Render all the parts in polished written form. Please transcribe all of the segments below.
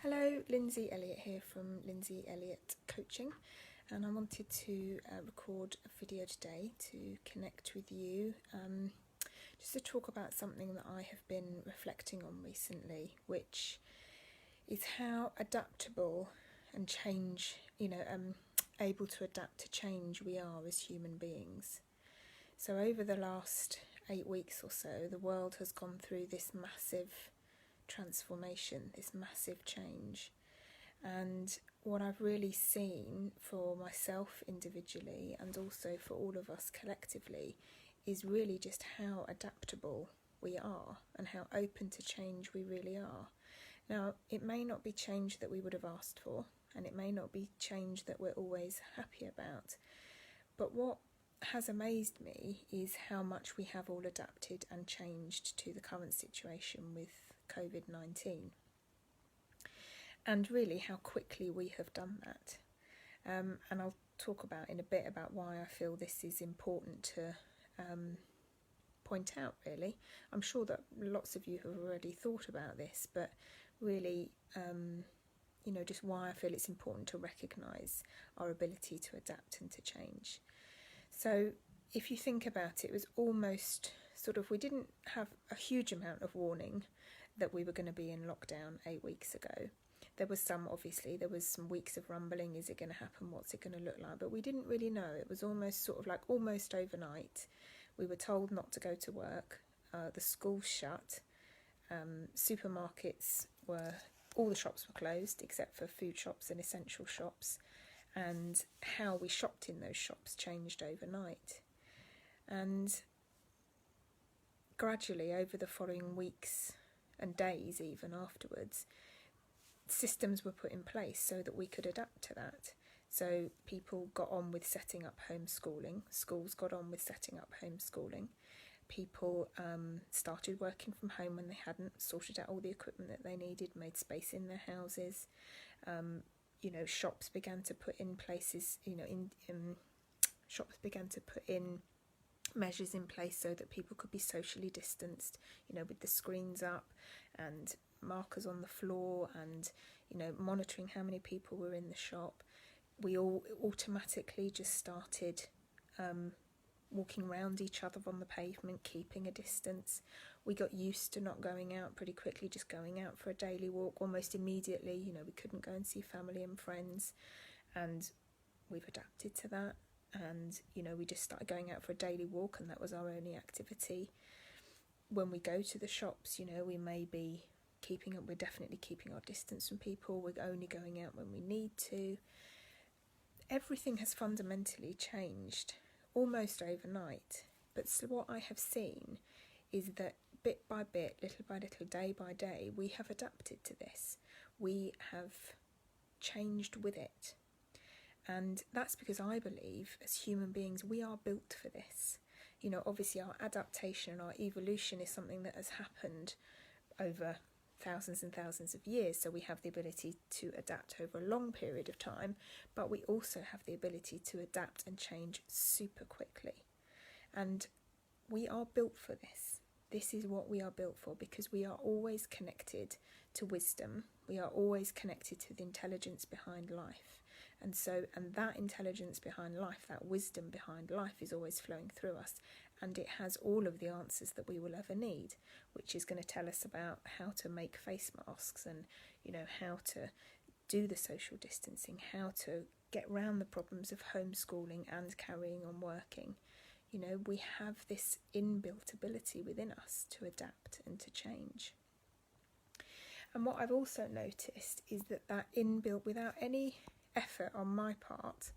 Hello, Lindsay Elliott here from Lindsay Elliott Coaching, and I wanted to record a video today to connect with you, just to talk about something that I have been reflecting on recently, which is how adaptable and able to adapt to change we are as human beings. So over the last 8 weeks or so, the world has gone through this massive transformation, this massive change, and what I've really seen for myself individually and also for all of us collectively is really just how adaptable we are and how open to change we really are. Now, it may not be change that we would have asked for, and it may not be change that we're always happy about, but what has amazed me is how much we have all adapted and changed to the current situation with COVID-19, and really how quickly we have done that. And I'll talk about in a bit about why I feel this is important to point out, really. I'm sure that lots of you have already thought about this, but really, just why I feel it's important to recognise our ability to adapt and to change. So if you think about it, it was almost we didn't have a huge amount of warning that we were going to be in lockdown 8 weeks ago. There was some weeks of rumbling, is it going to happen, what's it going to look like, but we didn't really know. It was almost almost overnight. We were told not to go to work, the schools shut, supermarkets all the shops were closed except for food shops and essential shops, and how we shopped in those shops changed overnight. And gradually, over the following weeks and days even afterwards, systems were put in place so that we could adapt to that. So people got on with setting up homeschooling, schools got on with setting up homeschooling, people started working from home when they hadn't, sorted out all the equipment that they needed, made space in their houses. Shops began to put in places, shops began to put in measures in place so that people could be socially distanced, with the screens up and markers on the floor and, monitoring how many people were in the shop. We all automatically just started walking around each other on the pavement, keeping a distance. We got used to not going out pretty quickly, just going out for a daily walk almost immediately. We couldn't go and see family and friends, and we've adapted to that. And, we just started going out for a daily walk, and that was our only activity. When we go to the shops, we may be we're definitely keeping our distance from people. We're only going out when we need to. Everything has fundamentally changed almost overnight. But what I have seen is that bit by bit, little by little, day by day, we have adapted to this. We have changed with it. And that's because I believe, as human beings, we are built for this. Obviously our adaptation, our evolution is something that has happened over thousands and thousands of years. So we have the ability to adapt over a long period of time, but we also have the ability to adapt and change super quickly. And we are built for this. This is what we are built for, because we are always connected to wisdom. We are always connected to the intelligence behind life. And that intelligence behind life, that wisdom behind life, is always flowing through us, and it has all of the answers that we will ever need, which is going to tell us about how to make face masks and, how to do the social distancing, how to get around the problems of homeschooling and carrying on working. We have this inbuilt ability within us to adapt and to change. And what I've also noticed is that inbuilt, without any effort on my part,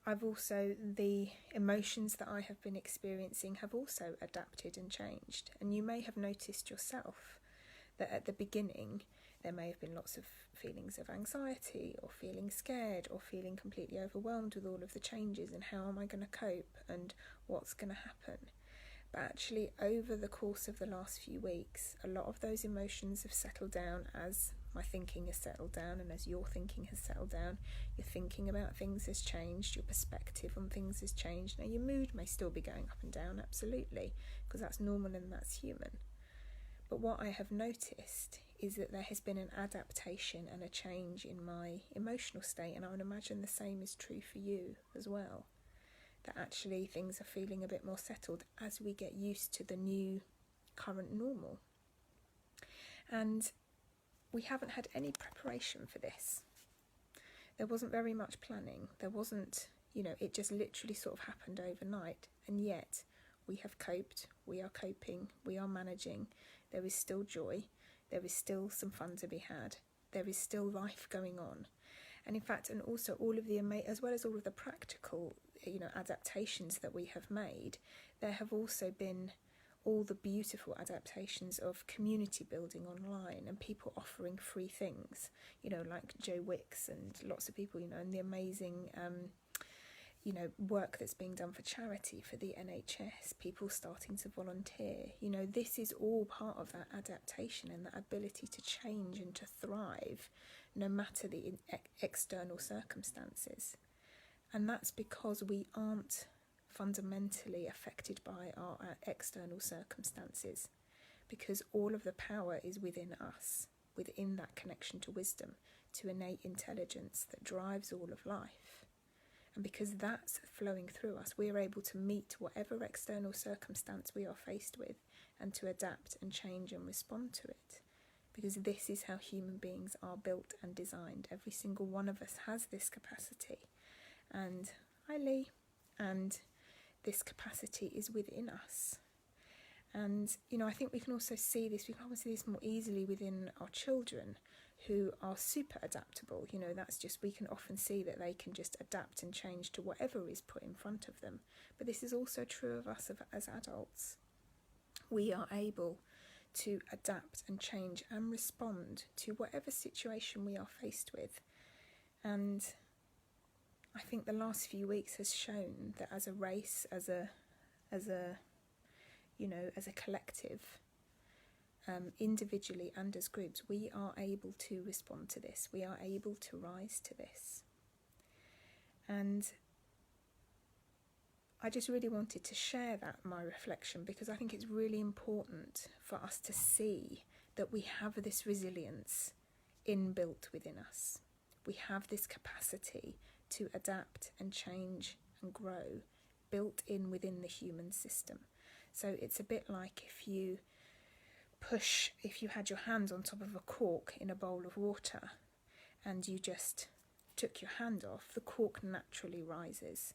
the emotions that I have been experiencing have also adapted and changed. And you may have noticed yourself that at the beginning there may have been lots of feelings of anxiety or feeling scared or feeling completely overwhelmed with all of the changes and how am I going to cope and what's going to happen. But actually, over the course of the last few weeks, a lot of those emotions have settled down as my thinking has settled down, and as your thinking has settled down. Your thinking about things has changed, your perspective on things has changed. Now, your mood may still be going up and down, absolutely, because that's normal and that's human. But what I have noticed is that there has been an adaptation and a change in my emotional state, and I would imagine the same is true for you as well, that actually things are feeling a bit more settled as we get used to the new current normal. And we haven't had any preparation for this. There wasn't very much planning. There wasn't, it just literally sort of happened overnight. And yet we have coped, we are coping, we are managing. There is still joy. There is still some fun to be had. There is still life going on. And in fact, and also all of the, as well as all of the practical, adaptations that we have made, there have also been all the beautiful adaptations of community building online and people offering free things, like Joe Wicks and lots of people, and the amazing, work that's being done for charity, for the NHS, people starting to volunteer. This is all part of that adaptation and that ability to change and to thrive no matter the external circumstances. And that's because we aren't fundamentally affected by our external circumstances, because all of the power is within us, within that connection to wisdom, to innate intelligence that drives all of life. And because that's flowing through us, we are able to meet whatever external circumstance we are faced with and to adapt and change and respond to it. Because this is how human beings are built and designed. Every single one of us has this capacity. And hi Lee. And this capacity is within us. And, I think we can also see this, we can almost see this more easily within our children who are super adaptable. That's just, we can often see that they can just adapt and change to whatever is put in front of them. But this is also true of us as adults. We are able to adapt and change and respond to whatever situation we are faced with. And I think the last few weeks has shown that as a race, as a collective, individually and as groups, we are able to respond to this. We are able to rise to this. And I just really wanted to share my reflection, because I think it's really important for us to see that we have this resilience inbuilt within us. We have this capacity to adapt and change and grow, built in within the human system. So it's a bit like if you had your hands on top of a cork in a bowl of water and you just took your hand off, the cork naturally rises.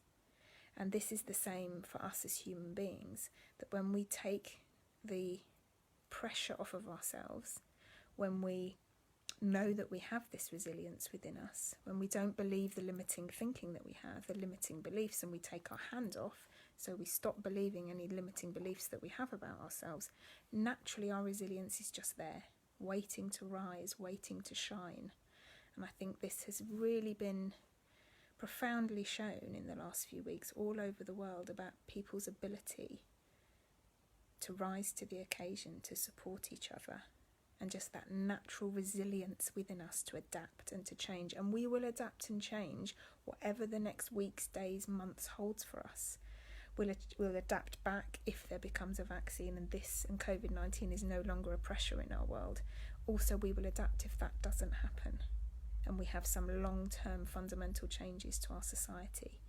And this is the same for us as human beings, that when we take the pressure off of ourselves, when we know that we have this resilience within us, when we don't believe the limiting thinking that we have, the limiting beliefs, and we take our hand off, so we stop believing any limiting beliefs that we have about ourselves, naturally our resilience is just there, waiting to rise, waiting to shine. And I think this has really been profoundly shown in the last few weeks all over the world about people's ability to rise to the occasion, to support each other, and just that natural resilience within us to adapt and to change. And we will adapt and change whatever the next weeks, days, months holds for us. We'll adapt back if there becomes a vaccine and COVID-19 is no longer a pressure in our world. Also, we will adapt if that doesn't happen and we have some long-term fundamental changes to our society.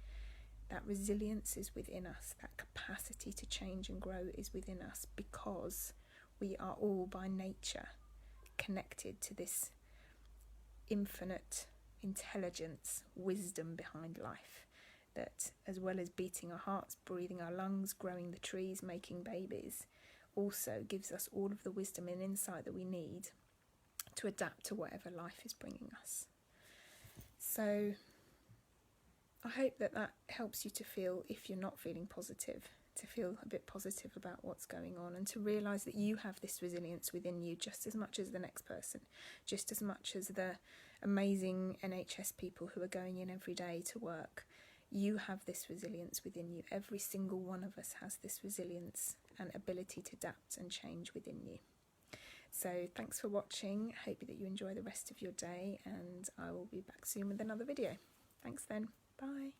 That resilience is within us. That capacity to change and grow is within us, because we are all by nature connected to this infinite intelligence, wisdom behind life, that as well as beating our hearts, breathing our lungs, growing the trees, making babies, also gives us all of the wisdom and insight that we need to adapt to whatever life is bringing us. So I hope that helps you to feel, if you're not feeling positive, to feel a bit positive about what's going on, and to realise that you have this resilience within you just as much as the next person, just as much as the amazing NHS people who are going in every day to work. You have this resilience within you. Every single one of us has this resilience and ability to adapt and change within you. So thanks for watching. I hope that you enjoy the rest of your day, and I will be back soon with another video. Thanks then. Bye.